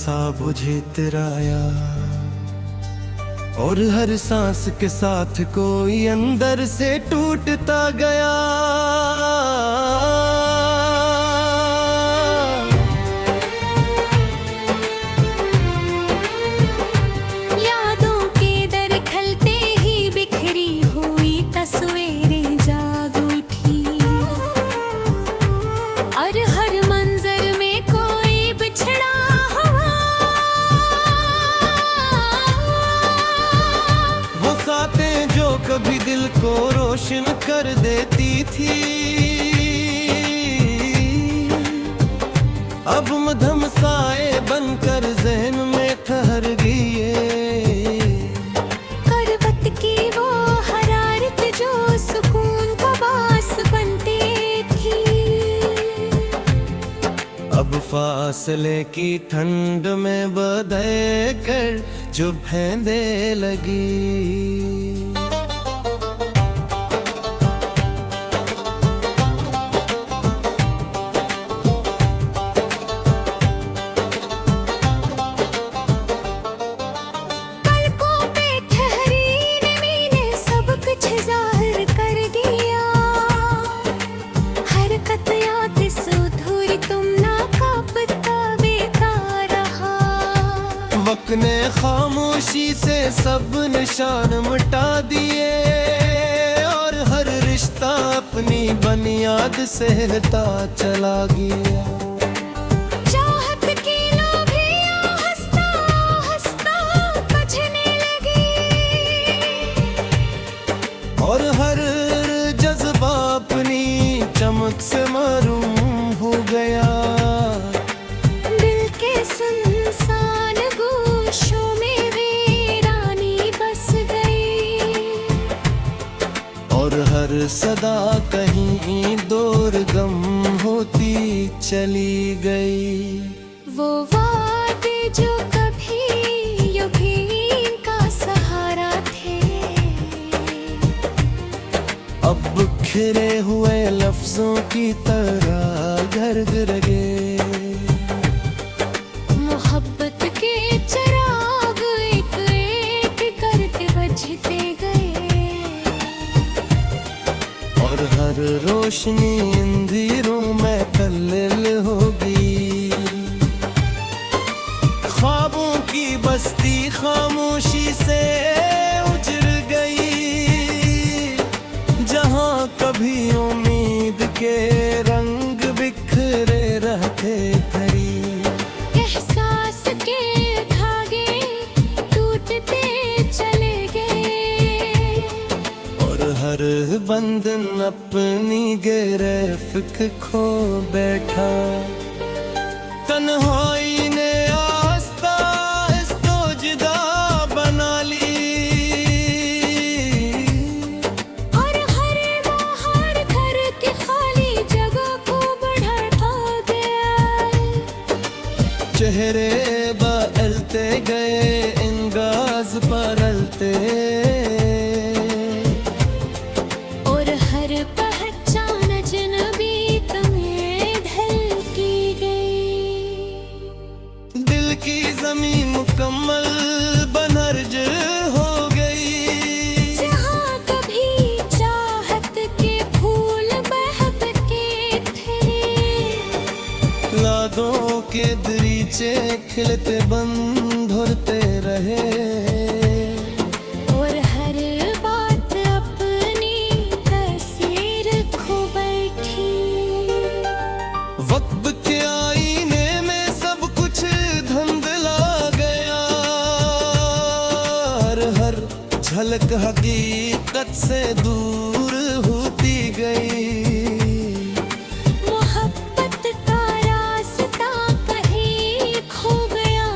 सा बुझे इतराया, और हर सांस के साथ कोई अंदर से टूटता गया। यादों के दर खलते ही बिखरी हुई तस्वीरें जाग उठी, और हर मंजर में कोई बिछड़ा हुआ। वो सातें जो कभी दिल को रोशन कर देती थी, अब मधम साए बनकर ज़हन में ठहर गई। करवत की वो हरारत जो सुकून का बास बनती थी, अब फासले की ठंड में बदल कर चुभने लगी। पलकों पे ठहरी नमी ने सब कुछ जाहिर कर दिया। हरकत याद सुधूरी तुम ना कांपता बेकार रहा। वक्त ने खामोशी से सब निशान मिटा दिए, और हर रिश्ता अपनी बुनियाद से हिलता चला गया। चाहत की लोभियां हंसता हंसता बजने लगी, और हर जज्बा अपनी चमक से मरूम हो गया। दिल के सुनसान गोशों में वीरानी बस गई, और हर सदा कहीं दूर गम होती चली गई। वो वादे जो कभी यूं का सहारा थे, अब बिखरे हुए लफ्जों की तरह घर गिर गए। मोहब्बत के चिराग एक एक करके बुझते गए, और हर रोशनी अंधेरों में तल्लील होगी। ख्वाबों की बस्ती खामोशी से उजड़ गई, जहां कभी उम्मीद के रंग बिखरे रहते थे। एहसास के धागे टूटते चले गए, और हर बंधन अपनी गिरफ्त खो बैठा। तन्हाई ने आस्ता आस्ता जुदा बना ली, और हर बाहर घर की खाली जगह को बढ़ाता गया। चेहरे बदलते गए, अंदाज बदलते, और हर पहचान अजनबी तुम्हें ढलती गई। दिल की जमीन मुकम्मल बनहर्ज हो गई। जहाँ कभी चाहत के फूल महकते थे, यादों के दरीचे खिलते बंद होते रहे, और हर बात अपनी तस्वीर खो बैठी। वक्त के आईने में सब कुछ धुंधला गया, और हर झलक हकीकत से दूर होती गई। मोहब्बत का रास्ता कहीं खो गया,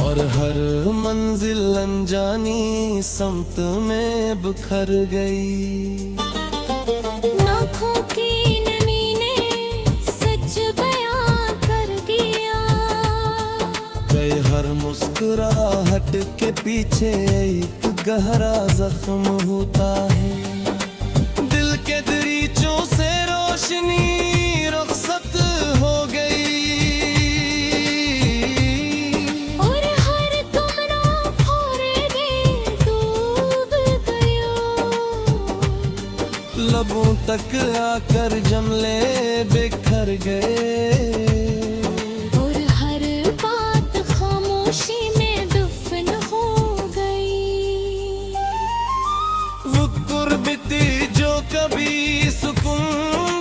और हर मंजिल अनजानी समत में बिखर गई। आँखों की नमी ने सच बयां कर दिया, गए हर मुस्कुराहट के पीछे एक गहरा जख्म होता है। दिल के दरीचों से रोशनी रुखसत हो गई, लबों तक आकर जमले बिखर गए। और हर बात खामोशी में दफन हो गई। वो कुर्बती जो कभी सुकून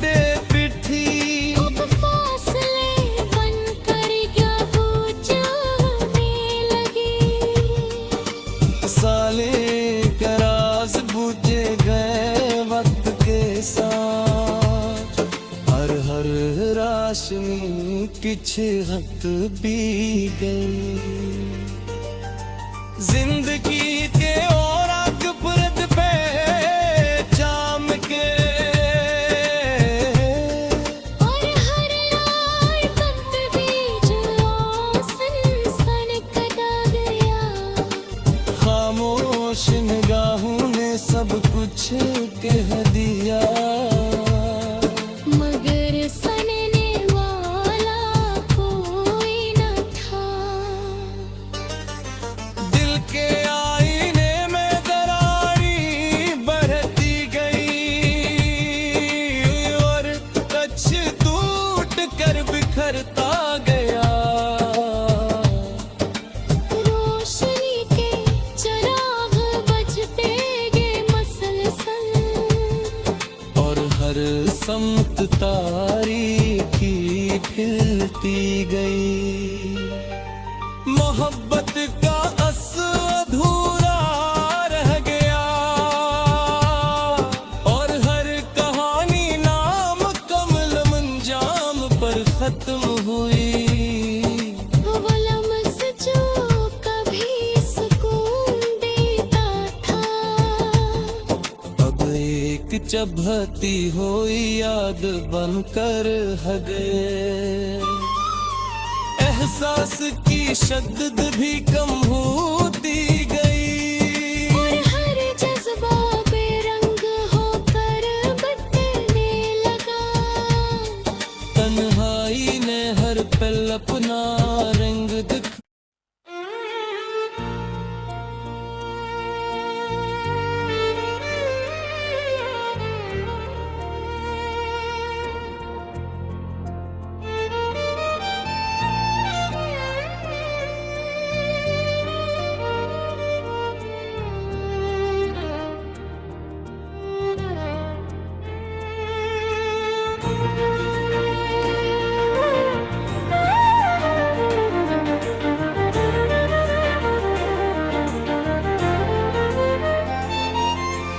देती थी, अब फासले बनकर क्या वो जाने लगी। साले कराज बुझे गए वक्त के साथ। हर हर राशनी किछ हक भी गई। जिंदगी के और आग बुरद पे जाम के। और हर आए बंद बीज सन कटा गया। खामोश निगाहों ने सब कुछ कह दिया। मगर सनने वाला कोई न था। दिल के आईने में दरारी बढ़ती गई और कच्छ टूट कर बिखरता गया। रोशनी के चिराग बजते गए मसलसल। और हर समत तारीखी खिलती गई। मोहब्बत का असर अधूरा रह गया। और हर कहानी नाम कमल मंजाम पर खत्म हुई। वो लम्स जो कभी सुकून देता था, अब एक चबहती हुई याद बनकर है गए। एहसास की शद्दत भी कम होती गई। और हर जज्बा बेरंग होकर बदलने लगा। तन्हाई ने हर पल अपना रंग दिखा।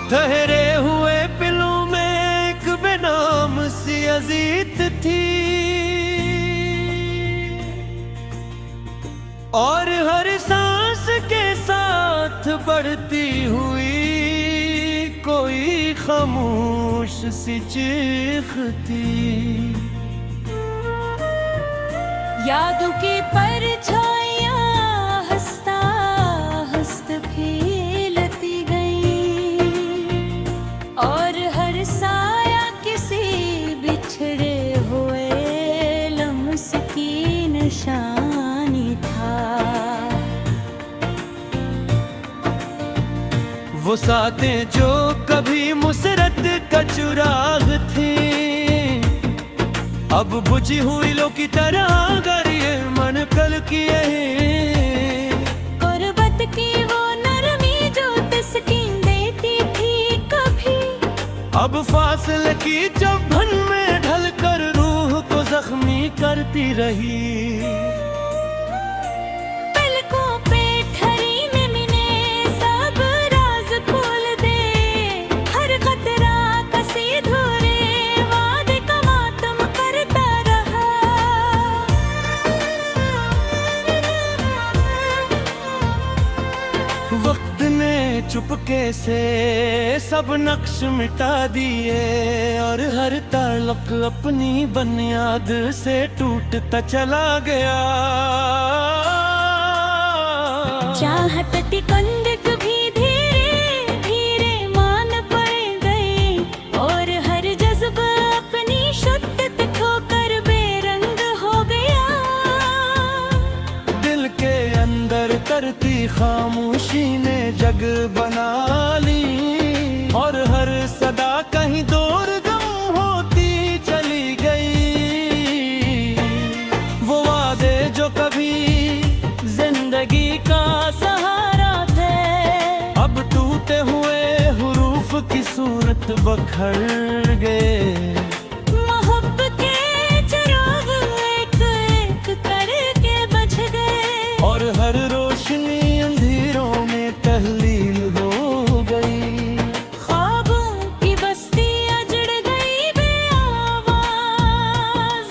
ठहरे हुए पिलों में एक बेनाम सी अजीत थी। और हर सांस के साथ बढ़ती हुई कोई खामोश सी चीख थी। यादों की परछाइयां हंसता हंसत फैलती गई। और हर साया किसी बिछड़े हुए लम्स की निशानी था। वो सातें जो कभी मुसरत का चुराग थी, अब बुझी हुई लो की तरह अगर ये मन कल किए। गुर्बत की वो नरमी जो तस्कीन देती थी कभी, अब फासले की चुभन में ढलकर रूह को जख्मी करती रही। पलकों पे ठहरी नमी सब राज खोल दे। हर खतरा कसी धुरे वादे का मातम करता रहा। वक्त ने चुपके से सब नक्श मिटा दिए। और हर ताल्लुक अपनी बुनियाद से टूटता चला गया। चाहत तिकंदक भी धीरे धीरे मान पड़ गई। और हर जज्बा अपनी शुद्धत खोकर बेरंग हो गया। दिल के अंदर करती खामोशी ने जग बना ली। और हर सदा कहीं दूर गम होती चली गई। वो वादे जो कभी जिंदगी का सहारा थे, अब टूटे हुए हुरूफ की सूरत बखर गए। मोहब्बत के चिराग एक एक करके बुझ गए, और हर रोशनी अंधेरों में तहलील हो गई। ख्वाबों की बस्ती अजड़ गई बेआवाज़,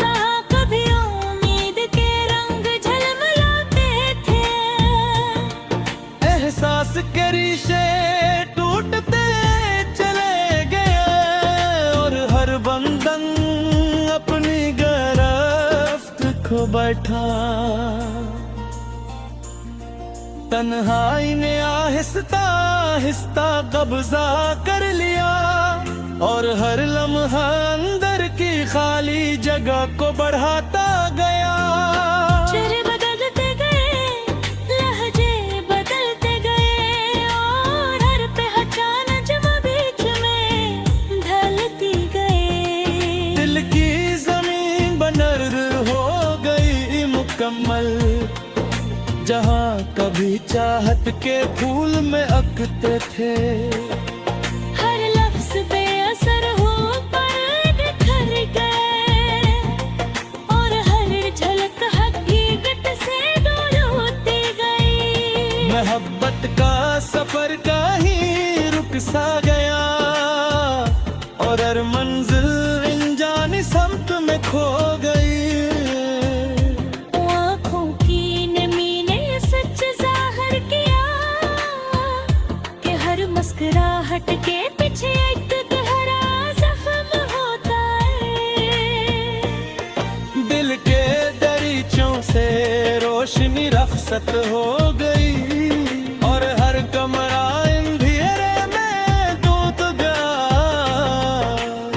जहाँ कभी उम्मीद के रंग झलमलाते थे। एहसास के रिश्ते टूटते चले गए, और हर बंधन अपनी गिरफ्त खो बैठा। तन्हाई ने आहिस्ता आहिस्ता कब्जा कर लिया, और हर लम्हा अंदर की खाली जगह को बढ़ाता गया। चेहरे बदलते गए, लहजे बदलते गए, और हर पहचान जब बीच में ढलती गई। दिल की जमीन बनर हो गई मुकम्मल, जहाँ कभी चाहत के फूल में अकते थे। हर लफ्ज बेअसर हो पर बिखर गए, और हर झलक हकीकत से दूर होती गई। मोहब्बत का सफर कहीं रुक सा गया, और हर मंजिल अनजानी समत में खो गई। आँखों की नमी ने सच जाहिर किया, कि हर मुस्कुराहट के पीछे एक गहरा जख्म होता है। दिल के दरीचों से रोशनी रखसत हो गई, और हर कमरा अंधेरे में डूब गया।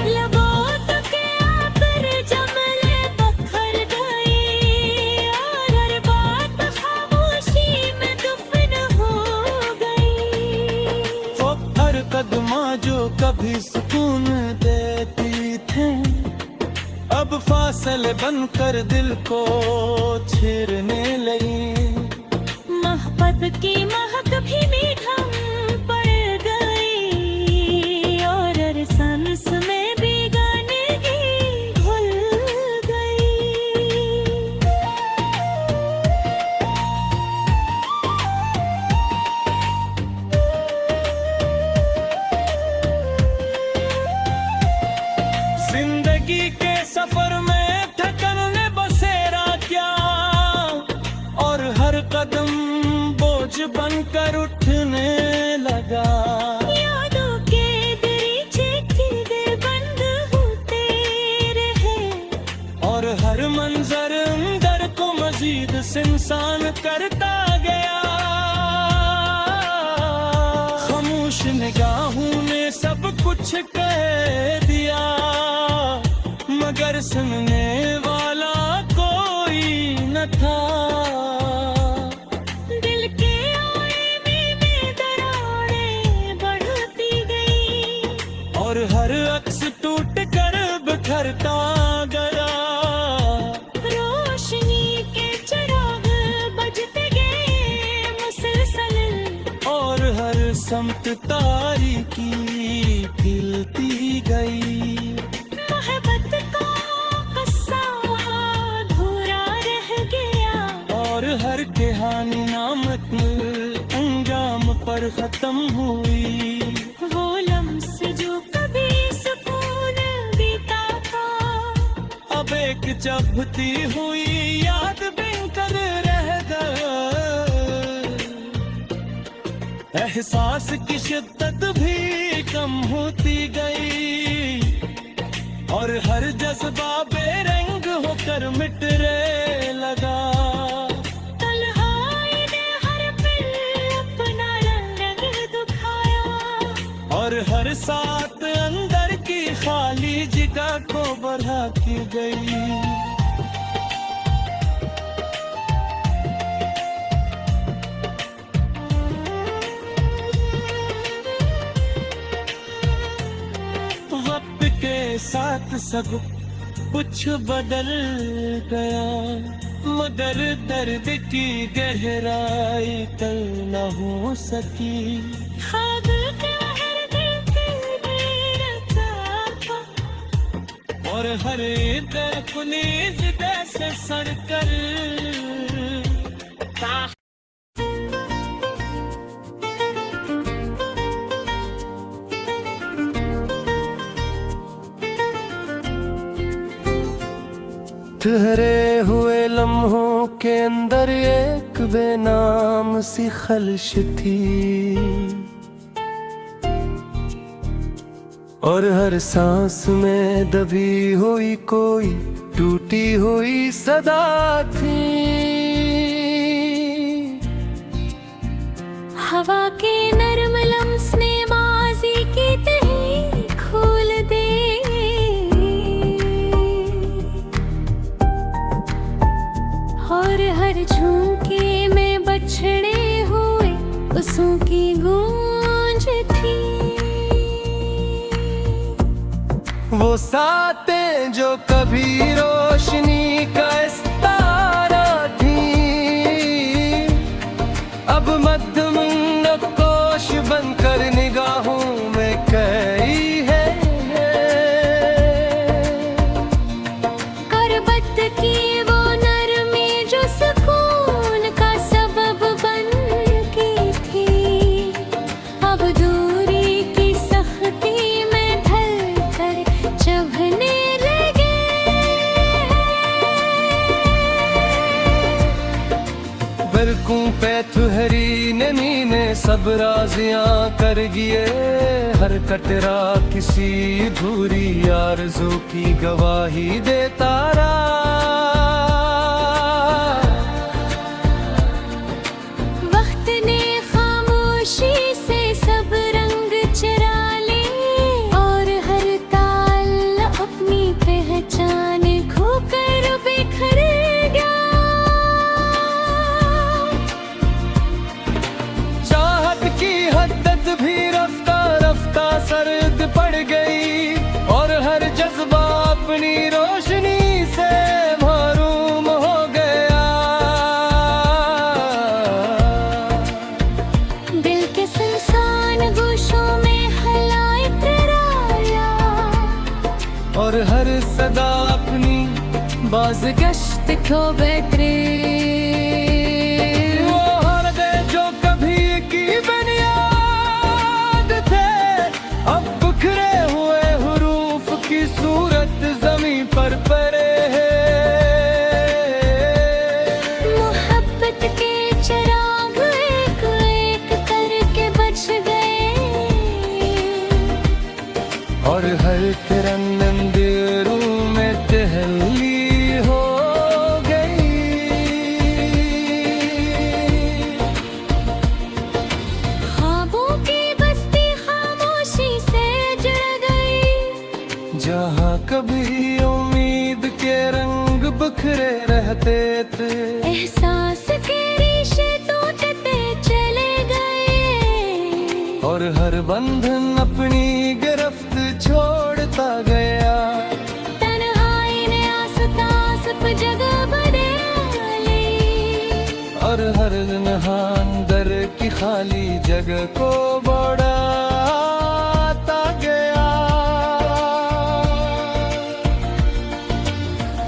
लबों तक आकर जमले बखर गई, और हर बात खामोशी में दफन हो गई। वो हर कदमा जो कभी सुकून देती थे, अब फासले बनकर दिल को छीरने लगी। मोहब्बत की महक भी मीठा पड़ गई, और हर सांस में बेगानगी घुल गई। जिंदगी के सफर में थकन ने बसेरा क्या, और हर कदम बोझ बनकर उठने लगा। यादों के दरीचे खिलते बंद होते रहे, और हर मंजर अंदर को मजीद सिंसान करता गया। खामोश निगाहों ने सब कुछ कह दिया, मगर सुनने वाला कोई न था। दिल के आईने में दरारें बढ़ती गई, और हर अक्स टूट कर बिखरता गया। रोशनी के चिराग बुझते गए मुसलसल, और हर समत तारीकी खिलती गई। मोहब्बत का किस्सा अधूरा रह गया, और हर कहानी नामक अंजाम पर खत्म हुई। वो लम्हे जो कभी सुकून बीता था, अब एक चबती हुई याद बनकर रह गया। एहसास की शिद्दत भी कम होती गई, और हर जज्बा बेरंग होकर मिटने लगा। तन्हाई ने हर पल अपना रंग दिखाया, और हर साथ अंदर की खाली जगह को बढ़ाती गई। साथ सब कुछ बदल गया, मगर दर्द की गहराई तल न हो सकी। ख्वाब का हर दिल रखा था, और हर तरफ नीज से सड़ कर ठहरे हुए लम्हों के अंदर एक बेनाम सी खलश थी, और हर सांस में दबी हुई कोई टूटी हुई सदा थी। हवा के नरम लम्स ने माजी की तही खोल दे, और हर झोंके में बछड़े हुए उसों की गूंज थी। वो सातें जो कभी रोशनी का इस्तारा थी, अब मध्यम नक्काश बनकर निगाहों में कई है। गुर्बत की वो नरमी जो सुकून का सबब बन की थी, अब दूरी की सख्ती में ढल कर चुभने लगे। बरकों पे तुहरी नमी ने सब राजियां कर गिए, हर कतरा किसी धूरी आरज़ू की गवाही देता रहा। वक्त ने खामोशी से सब रंग चुरा ले, और हर ताल अपनी पहचान खोकर बिखर गया। चाहत की हद्दत भी रफ्ता रफ्ता सर्द पड़ गई, और हर जज्बा अपनी रोशनी से महरूम हो गया। दिल के सुनसान गोशों में हला इतराया, और हर सदा अपनी बाज़गश्त को बैठे। वो हरदे जो कभी की बुनियाद थे, अब बिखरे हुए हुरूफ की सूरत ज़मीं पर पड़े हैं। मोहब्बत के चिराग एक एक करके बच गए, और हर तिरंगम दिलों में तहल्ली हो गई। ख्वाबों की बस्ती खामोशी से जुड़ गई, जहाँ कभी उम्मीद के रंग बिखरे रहते थे, एहसास के रिश्ते टूटते चले गए, और हर बंधन अपनी गिरफ्त छोड़ता गया। तन्हाई ने आस-पास पे जगह बदली, और हर नहान दर की खाली जगह को बढ़ाता गया।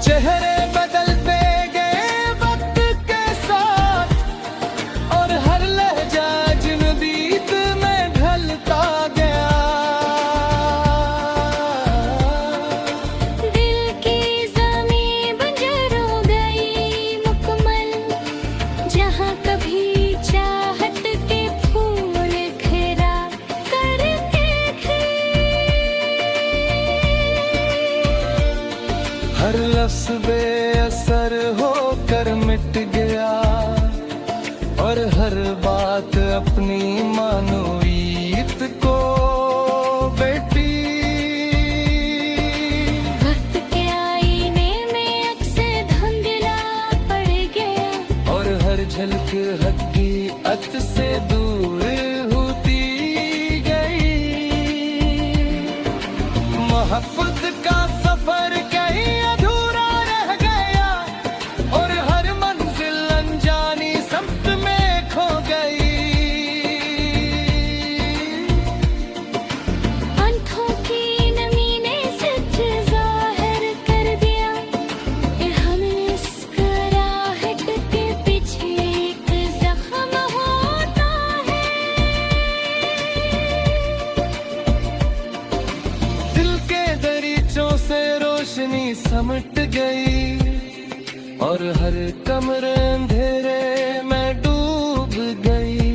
चेहरे बदलते गए वक्त के साथ, और हर लहजा अजनबीत में ढलता गया। दिल की ज़मीं बंजर हो गई मुकम्मल, जहाँ कभी चाहत के फूल खिला करके थे। हर लफ्ज़ बेअसर होकर मिट गया, और हर बात अपनी मानवीयत को बेटी। वक्त के आईने में अक्स धुंधला पड़ गया, और हर झलक हकीकत से दूर होती गई। मोहब्बत का सफर कहीं अधूरा रह गया और हर मंजिल अनजानी सब्त में खो गई। आंखों की नमी ने सच जाहिर कर दिया कि हम मुस्कुराहट के पीछे एक जख्म होता है। दिल के दरीचों से रोशनी समट गई और हर कमरे अंधेरे में डूब गई।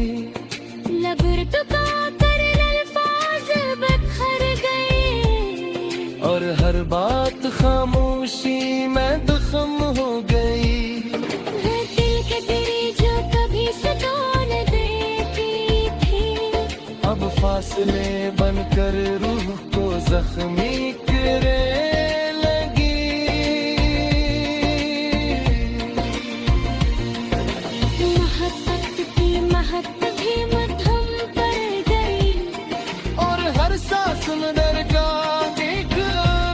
लब रुका कर अल्फाज बिखर गए और हर बात खामोशी में दखम हो गई। है दिल के तेरी जो कभी सुकून देती थी, अब फासले बनकर रूह को जख्मी करे लगी। मोहब्बत की महक भी मध्यम पर गई और हर सांस में डर का एक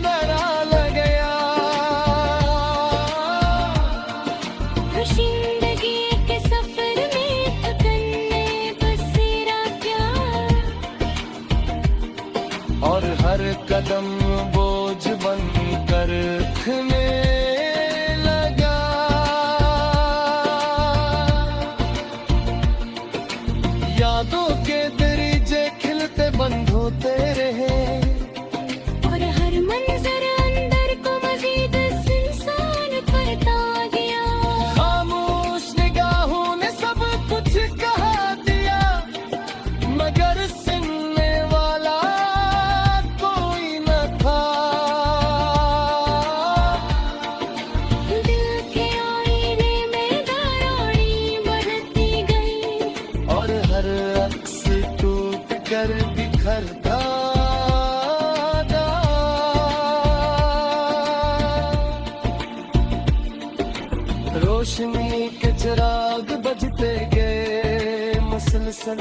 नरा लग गया। जिंदगी के सफर में थकने बसेरा क्या, और हर कदम बोझ बनकर उठने लगा। यादों के दरीजे खिलते बंद होते रहे और हर मंजर अंदर को मजीद इंसान करता गया। खामोश निगाहों ने सब कुछ कहा दिया मगर सुनने वाला कोई न था। दिल के आईने में दरारें बढ़ती गई और हर अक्स टूट कर बिखरता था। रोशनी के चिराग बजते गए मुसलसल